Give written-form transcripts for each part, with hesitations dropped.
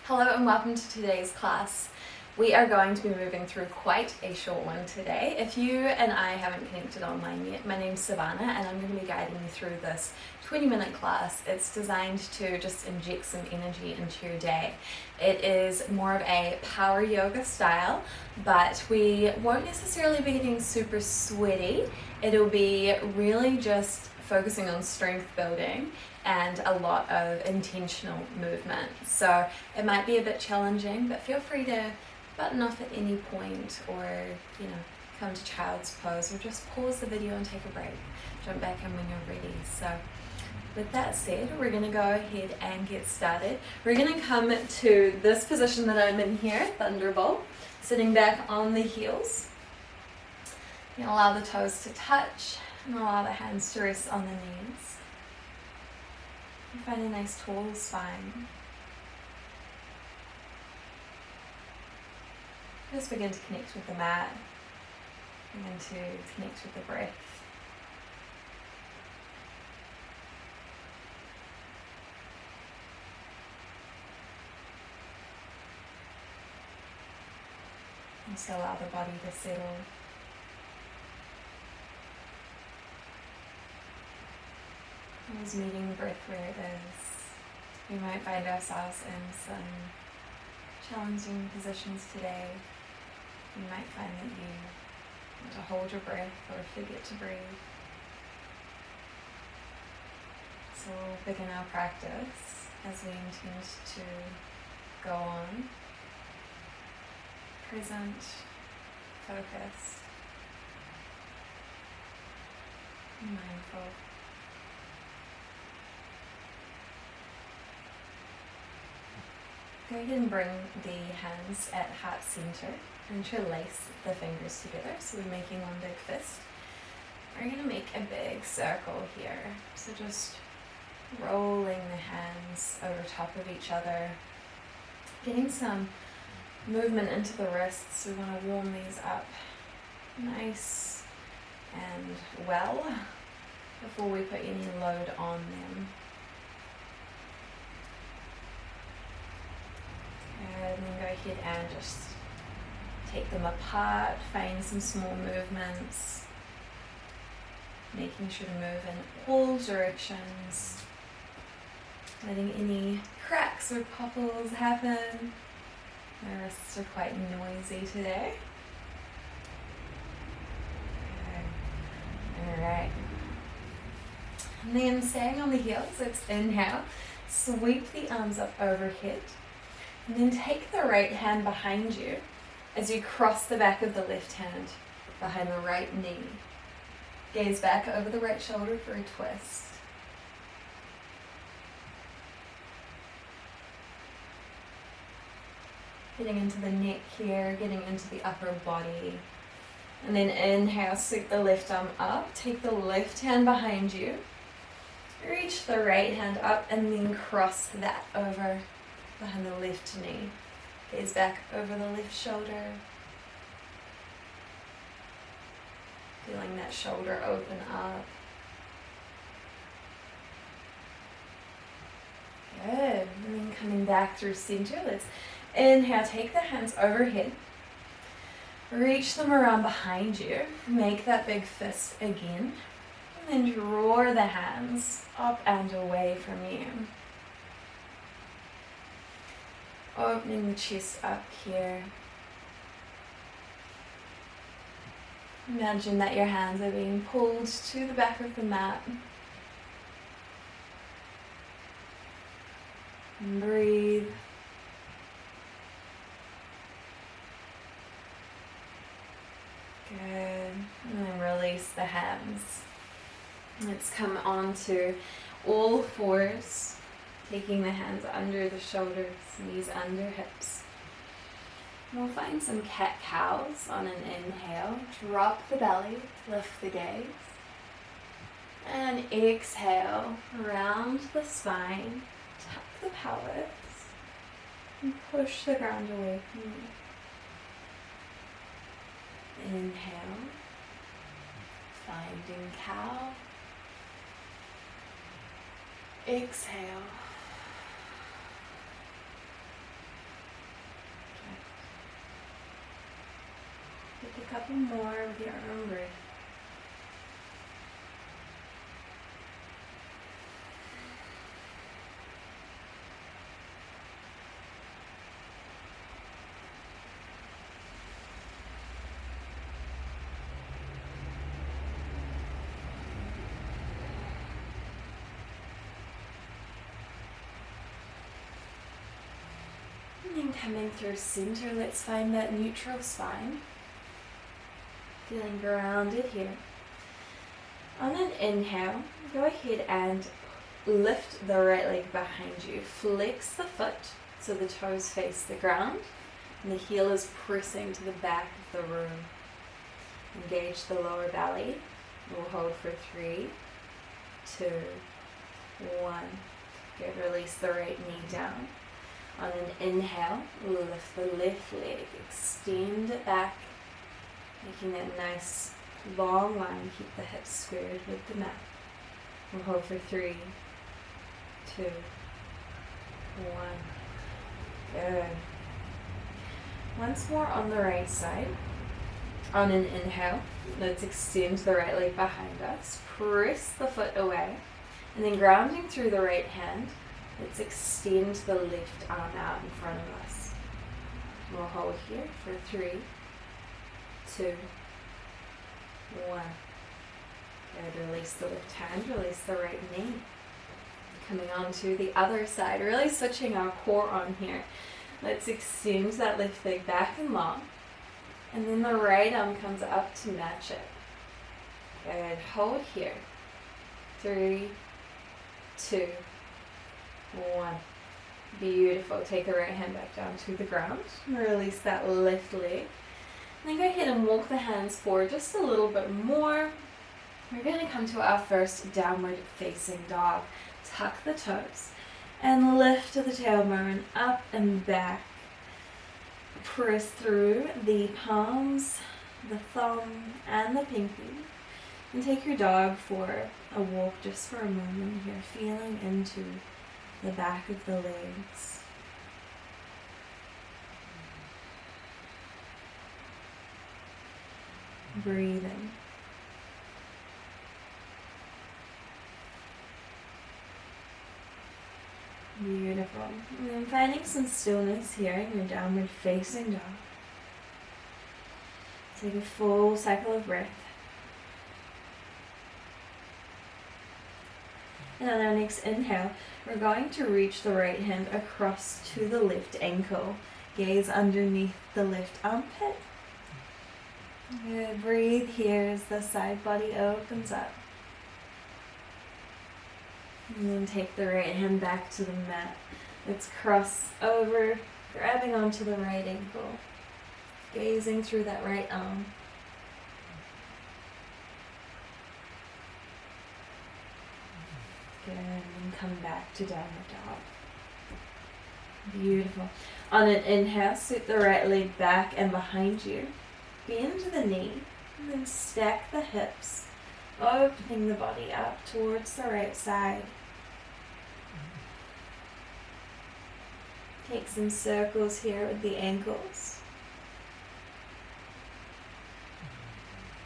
Hello and welcome to today's class. We are going to be moving through quite a short one today. If you and I haven't connected online yet, my name's Savannah and I'm going to be guiding you through this 20-minute class. It's designed to just inject some energy into your day. It is more of a power yoga style, but we won't necessarily be getting super sweaty. It'll be really just focusing on strength building and a lot of intentional movement. So it might be a bit challenging, but feel free to button off at any point, or come to child's pose, or just pause the video and take a break. Jump back in when you're ready. So with that said, we're going to go ahead and get started. We're going to come to this position that I'm in here, Thunderbolt, sitting back on the heels. You can allow the toes to touch and allow the hands to rest on the knees. And find a nice tall spine. Just begin to connect with the mat. Begin to connect with the breath. Also allow the body to settle. Always meeting the breath where it is. We might find ourselves in some challenging positions today. You might find that you want to hold your breath or forget to breathe. So we'll begin our practice as we intend to go on. Present, focused, mindful. Go ahead and bring the hands at heart center. Interlace the fingers together, so we're making one big fist. We're going to make a big circle here. So just rolling the hands over top of each other. Getting some movement into the wrists. We want to warm these up nice and well before we put any load on them. And then go ahead and just take them apart, find some small movements, making sure to move in all directions, letting any cracks or popples happen. My wrists are quite noisy today. Okay. Alright. And then staying on the heels, let's inhale, sweep the arms up overhead. And then take the right hand behind you as you cross the back of the left hand behind the right knee. Gaze back over the right shoulder for a twist. Getting into the neck here, getting into the upper body. And then inhale, sweep the left arm up, take the left hand behind you. Reach the right hand up and then cross that over behind the left knee. Gaze back over the left shoulder. Feeling that shoulder open up. Good. And then coming back through center. Let's inhale, take the hands overhead. Reach them around behind you. Make that big fist again. And then draw the hands up and away from you. Opening the chest up here. Imagine that your hands are being pulled to the back of the mat. And breathe. Good. And then release the hands. Let's come on to all fours. Taking the hands under the shoulders, knees under hips. And we'll find some cat-cows on an inhale. Drop the belly, lift the gaze. And exhale, round the spine, tuck the pelvis, and push the ground away from you. Inhale, finding cow. Exhale. a couple more with your own breath. And then coming through center, let's find that neutral spine. Feeling grounded here. On an inhale, go ahead and lift the right leg behind you. Flex the foot so the toes face the ground and the heel is pressing to the back of the room. Engage the lower belly. We'll hold for 3, 2, 1. Good. Release the right knee down. On an inhale, lift the left leg, extend it back, making that nice long line. Keep the hips squared with the mat. We'll hold for 3, 2, 1. Good. Once more on the right side. On an inhale, let's extend the right leg behind us. Press the foot away. And then grounding through the right hand, let's extend the left arm out in front of us. We'll hold here for 3, 2, 1. Good. Release the left hand, release the right knee. Coming on to the other side, really switching our core on here. Let's extend that left leg back and long. And then the right arm comes up to match it. Good. Hold here. 3, 2, 1. Beautiful. Take the right hand back down to the ground. Release that left leg. And then go ahead and walk the hands forward just a little bit more. We're going to come to our first downward facing dog. Tuck the toes and lift to the tailbone up and back. Press through the palms, the thumb, and the pinky. And take your dog for a walk just for a moment here, feeling into the back of the legs. Breathing. Beautiful. And then finding some stillness here in your downward facing dog. Take a full cycle of breath. And on our next inhale, we're going to reach the right hand across to the left ankle. Gaze underneath the left armpit. Good. Breathe here as the side body opens up. And then take the right hand back to the mat. Let's cross over, grabbing onto the right ankle. Gazing through that right arm. Good. And come back to downward dog. Beautiful. On an inhale, sweep the right leg back and behind you. Bend the knee. And then stack the hips, opening the body up towards the right side. Take some circles here with the ankles.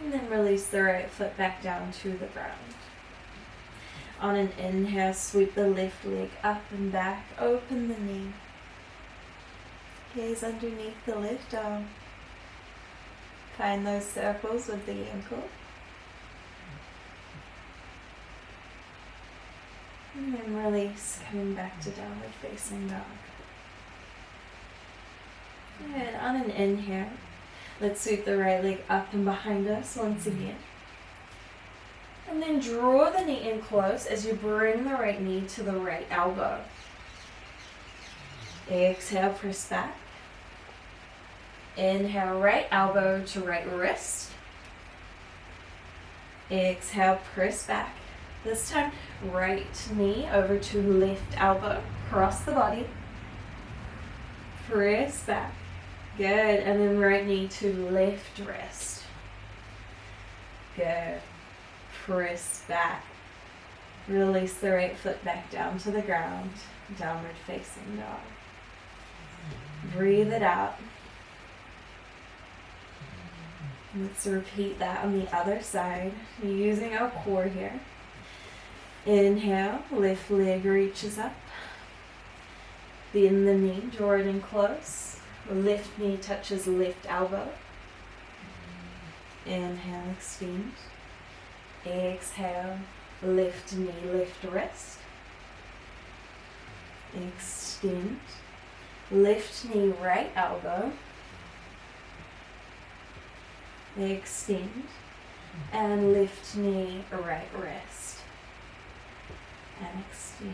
And then release the right foot back down to the ground. On an inhale, sweep the left leg up and back, open the knee. Gaze underneath the left arm. Find those circles with the ankle. And then release, coming back to downward facing dog. Good. On an inhale, let's sweep the right leg up and behind us once again. And then draw the knee in close as you bring the right knee to the right elbow. Exhale, press back. Inhale, right elbow to right wrist. Exhale, press back. This time, right knee over to left elbow. Cross the body. Press back. Good. And then right knee to left wrist. Good. Press back. Release the right foot back down to the ground. Downward facing dog. Breathe it out. Let's repeat that on the other side, using our core here. Inhale, left leg reaches up. Bend the knee, draw it in close. Left knee touches left elbow. Inhale, extend. Exhale, left knee, left wrist. Extend. Left knee, right elbow. Extend. And left knee, right wrist. And extend.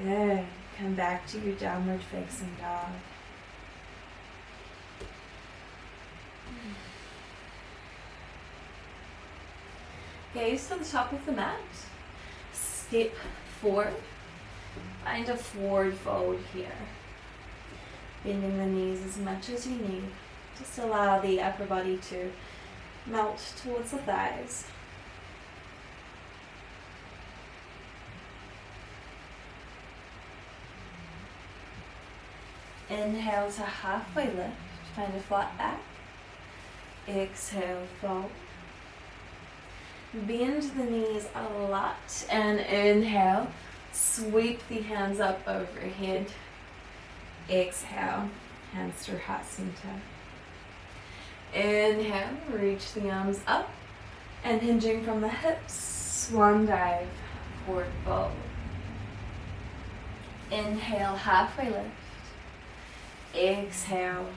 Good. Come back to your downward facing dog. Gaze to the top of the mat. Step forward. Find a forward fold here. Bending the knees as much as you need. Just allow the upper body to melt towards the thighs. Inhale to halfway lift. Find a flat back. Exhale, fold. Bend the knees a lot and inhale. Sweep the hands up overhead. Exhale, hands through heart center. Inhale, reach the arms up and hinging from the hips, swan dive, forward fold. Inhale, halfway lift. Exhale,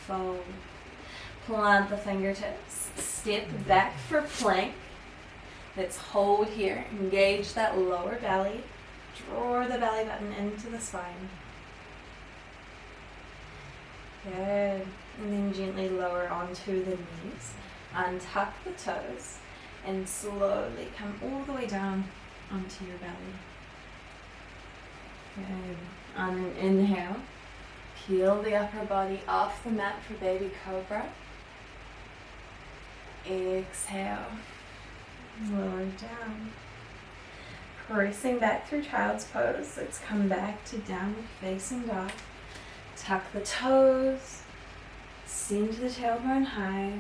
fold. Plant the fingertips, step back for plank. Let's hold here, engage that lower belly, draw the belly button into the spine. Good. And then gently lower onto the knees, untuck the toes, and slowly come all the way down onto your belly. Good. On an inhale, peel the upper body off the mat for baby cobra. Exhale, lower down. Pressing back through child's pose. Let's come back to downward facing dog. Tuck the toes. Send the tailbone high.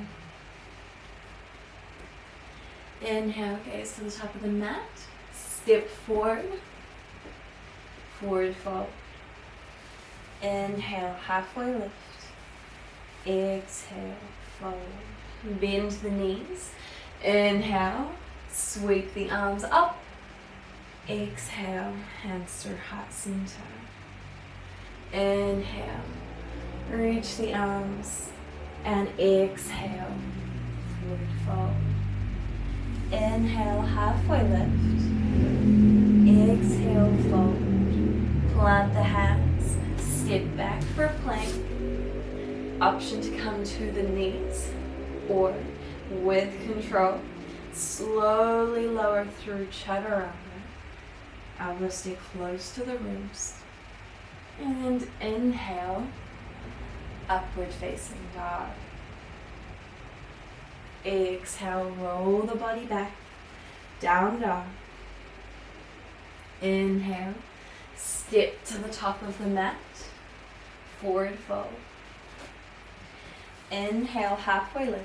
Inhale, gaze to the top of the mat. Step forward. Forward fold. Inhale, halfway lift. Exhale, fold. Bend the knees. Inhale, sweep the arms up. Exhale, hands through heart center. Inhale, reach the arms. And exhale, forward fold. Inhale, halfway lift. Exhale, fold. Plant the hands. Step back for a plank. Option to come to the knees, or with control, slowly lower through chaturanga. Elbows stay close to the ribs. And inhale, upward facing dog. Exhale, roll the body back, down dog. Inhale, step to the top of the mat, forward fold. Inhale, halfway lift.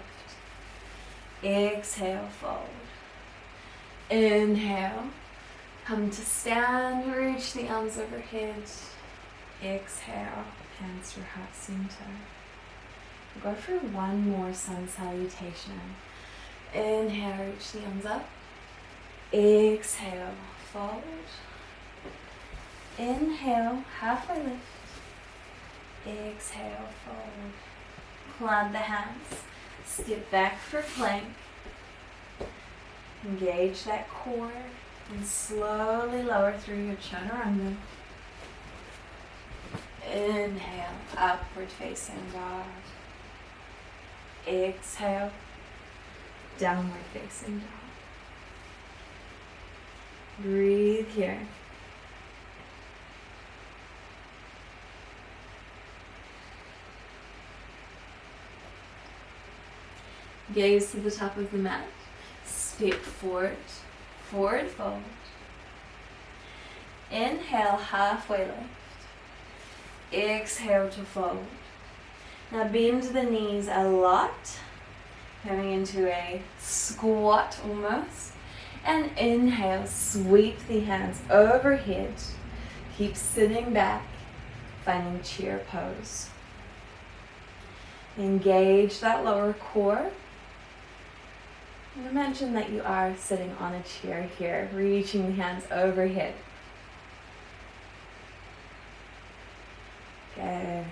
Exhale, fold. Inhale, come to stand, reach the arms overhead. Exhale, hands through heart center. Go for one more sun salutation. Inhale, reach the arms up. Exhale, fold. Inhale, halfway lift. Exhale, fold. Plant the hands. Step back for plank. Engage that core and slowly lower through your chaturanga. Inhale, upward facing dog. Exhale, downward facing dog. Breathe here. Gaze to the top of the mat. Step forward, forward fold. Inhale, halfway lift. Exhale to fold. Now bend the knees a lot, coming into a squat almost. And inhale, sweep the hands overhead. Keep sitting back, finding chair pose. Engage that lower core. And imagine that you are sitting on a chair here, reaching the hands overhead. Good.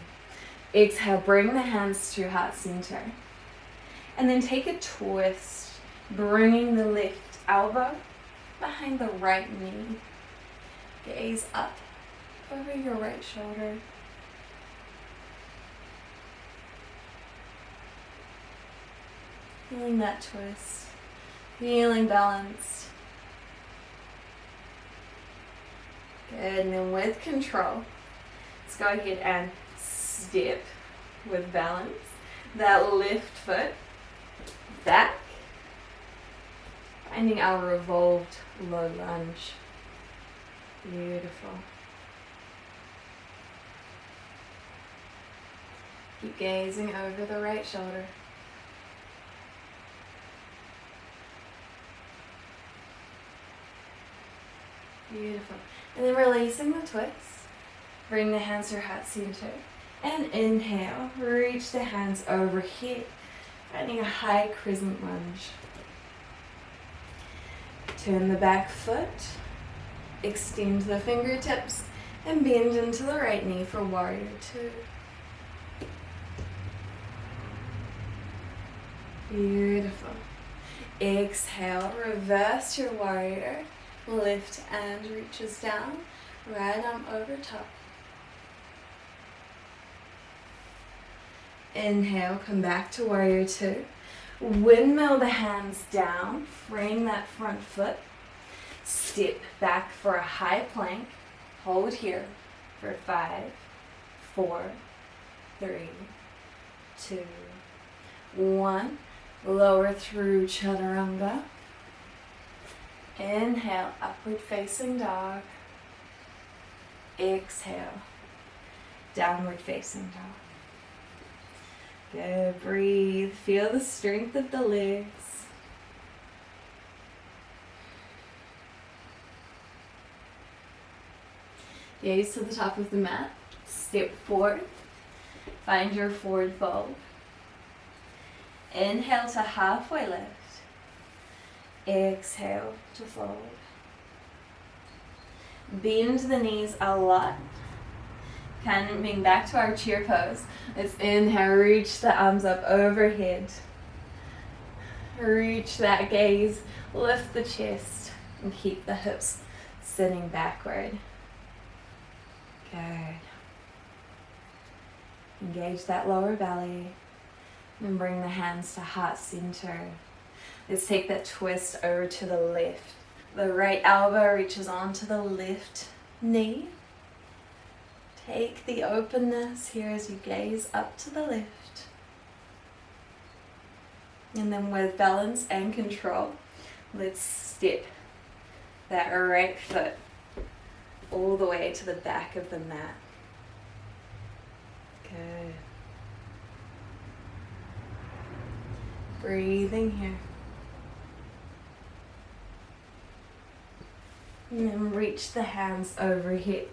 Exhale, bring the hands to heart center. And then take a twist, bringing the left elbow behind the right knee. Gaze up over your right shoulder. Feeling that twist, feeling balanced. Good, and then with control, let's go ahead and step with balance. That left foot back, finding our revolved low lunge. Beautiful. Keep gazing over the right shoulder. Beautiful. And then releasing the twist. Bring the hands to heart center. And inhale, reach the hands overhead, finding a high crescent lunge. Turn the back foot, extend the fingertips, and bend into the right knee for warrior two. Beautiful. Exhale, reverse your warrior. Left hand reaches down, right arm over top. Inhale, come back to warrior two. Windmill the hands down, frame that front foot. Step back for a high plank. Hold here for 5, 4, 3, 2, 1. Lower through chaturanga. Inhale, upward facing dog. Exhale, downward facing dog. Good, breathe. Feel the strength of the legs. Gaze to the top of the mat. Step forward. Find your forward fold. Inhale to halfway lift. Exhale to fold. Bend the knees a lot. Coming back to our chair pose. Let's inhale, reach the arms up overhead. Reach that gaze, lift the chest, and keep the hips sitting backward. Good. Engage that lower belly and bring the hands to heart center. Let's take that twist over to the left. The right elbow reaches onto the left knee. Take the openness here as you gaze up to the left. And then with balance and control, let's step that right foot all the way to the back of the mat. Good. Breathing here. And then reach the hands overhead.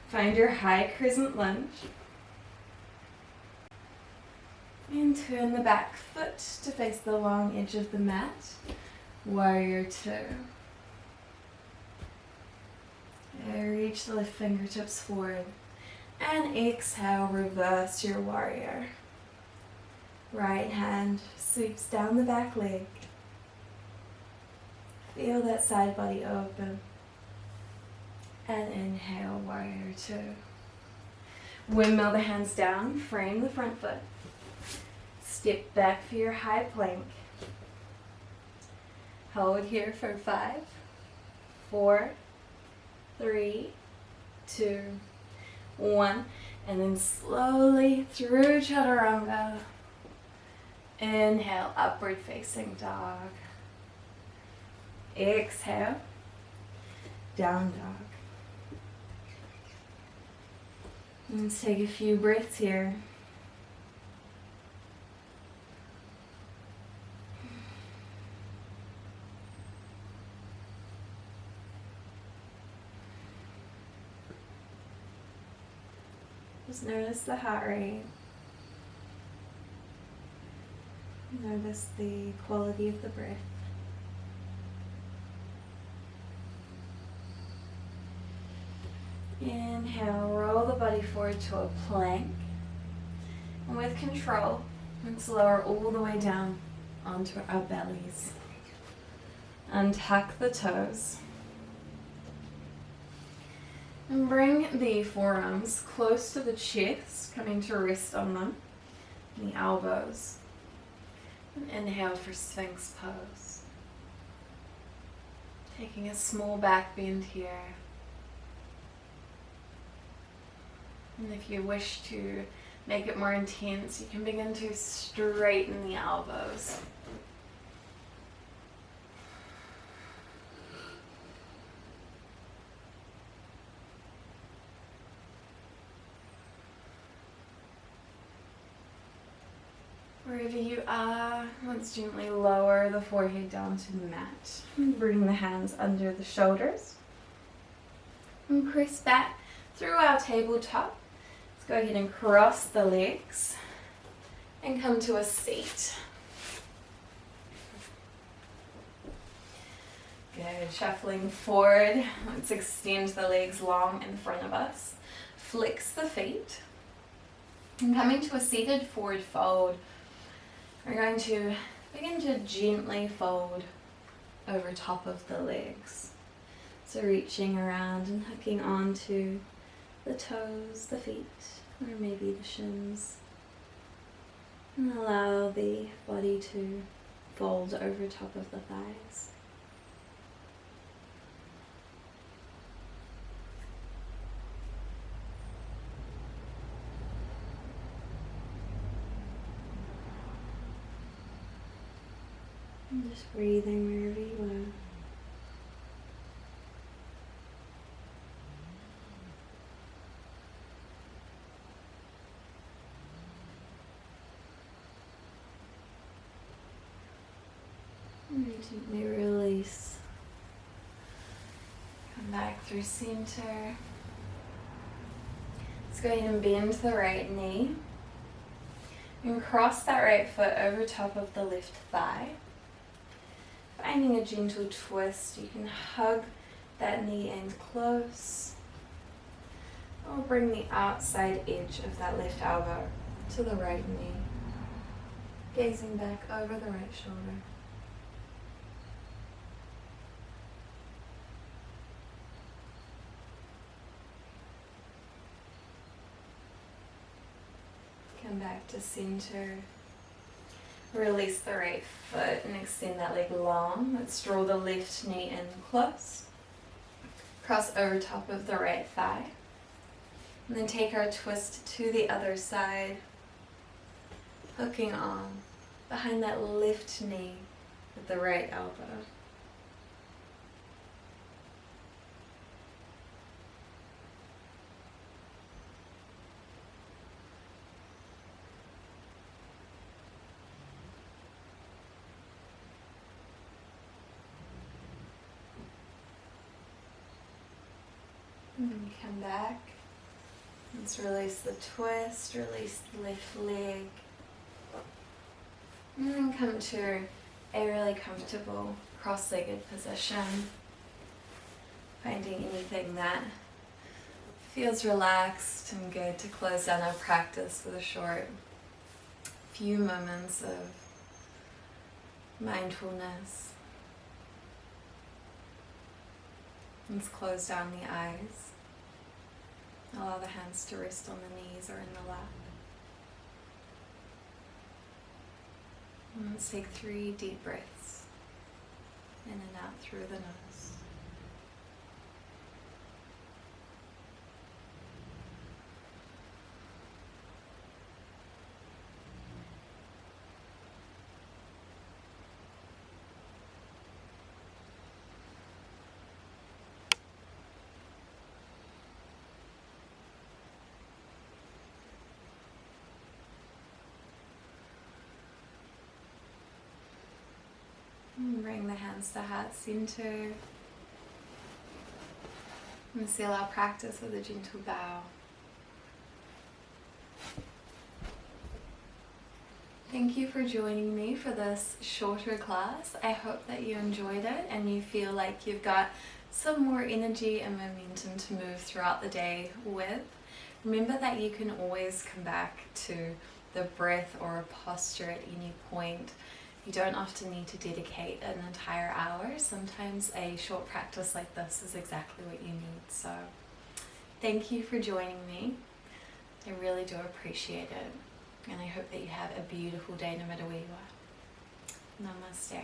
Find your high crescent lunge. And turn the back foot to face the long edge of the mat. Warrior two. Reach the left fingertips forward. And exhale, reverse your warrior. Right hand sweeps down the back leg. Feel that side body open. And inhale, warrior two. Windmill the hands down, frame the front foot. Step back for your high plank. Hold here for 5, 4, 3, 2, 1. And then slowly through chaturanga. Inhale, upward facing dog. Exhale, down dog. Let's take a few breaths here. Just notice the heart rate. Notice the quality of the breath. Inhale, roll the body forward to a plank. And with control, let's lower all the way down onto our bellies. Untuck the toes. And bring the forearms close to the chest, coming to rest on them, and the elbows. And inhale for Sphinx pose. Taking a small back bend here. And if you wish to make it more intense, you can begin to straighten the elbows. Wherever you are, let's gently lower the forehead down to the mat. Bring the hands under the shoulders. And press back through our tabletop. Let's go ahead and cross the legs and come to a seat. Good, shuffling forward. Let's extend the legs long in front of us. Flex the feet. And coming to a seated forward fold, we're going to begin to gently fold over top of the legs. So reaching around and hooking onto the toes, the feet, or maybe the shins. And allow the body to fold over top of the thighs. And just breathing wherever you are. And gently release. Come back through center. Let's go ahead and bend the right knee. And cross that right foot over top of the left thigh. Finding a gentle twist, you can hug that knee in close. Or bring the outside edge of that left elbow to the right knee. Gazing back over the right shoulder. Come back to center. Release the right foot and extend that leg long. Let's draw the left knee in close. Cross over top of the right thigh. And then take our twist to the other side. Hooking on behind that left knee with the right elbow. And then come back. Let's release the twist, release the left leg. And then come to a really comfortable cross-legged position. Finding anything that feels relaxed and good to close down our practice with a short few moments of mindfulness. Let's close down the eyes. Allow the hands to rest on the knees or in the lap. And let's take 3 deep breaths in and out through the nose. And bring the hands to heart center. And seal our practice with a gentle bow. Thank you for joining me for this shorter class. I hope that you enjoyed it and you feel like you've got some more energy and momentum to move throughout the day with. Remember that you can always come back to the breath or a posture at any point. You don't often need to dedicate an entire hour. Sometimes a short practice like this is exactly what you need. So thank you for joining me. I really do appreciate it. And I hope that you have a beautiful day no matter where you are. Namaste.